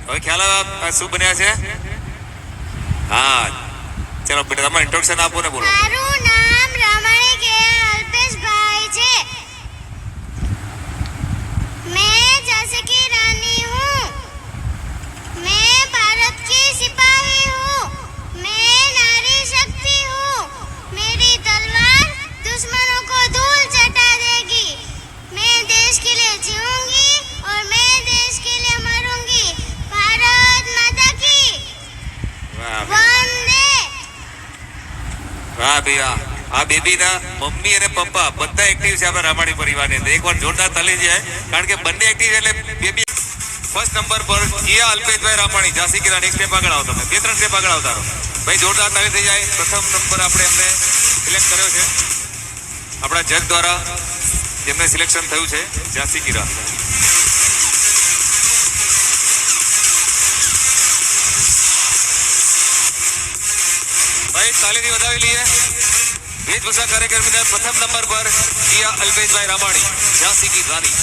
હવે ખ્યાલ આવે શું બન્યા છે? હા ચલો બેટા તમારે ઇન્ટ્રોડક્શન આપો ને બોલો. મારું નામ રમણી કે અલ્પેશભાઈ છે. मैं झांसी की रानी हूँ. मैं भारत की सिपाही हूँ. मैं नारी शक्ति हूँ. मेरी तलवार दुश्मनों को धूल चटा देगी. मैं देश के लिए जीऊंगी और मैं देश के लिए मरूंगी. भारत माता की वंदे. વાહ ભાઈ વાહ. આ બેબી ના મમ્મી અને પપ્પા બધા એક્ટિવ છે આપણા રામાણી પરિવારને. એકવાર જોરદાર તાલી જાય કારણ કે બંને એક્ટિવ એટલે બેબી ફર્સ્ટ નંબર પર જીયા અલ્પેશભાઈ રામાણી ઝાંસી કી રાણી. એક સ્ટેપ આગળ આવો તમે, 2-3 સ્ટેપ આગળ આવતા રહો ભાઈ. જોરદાર તાલી થઈ જાય. પ્રથમ નંબર આપણે એમને સિલેક્ટ કર્યો છે આપણા જજ દ્વારા, જેમને સિલેક્શન થયું છે ઝાંસી કી રાણી. ભાઈ તાલીથી વધાવી લઈએ. વેશભૂષા કાર્યક્રમના પ્રથમ નંબર પર જીયા અલ્પેશભાઈ રામાણી ઝાંસી કી રાણી.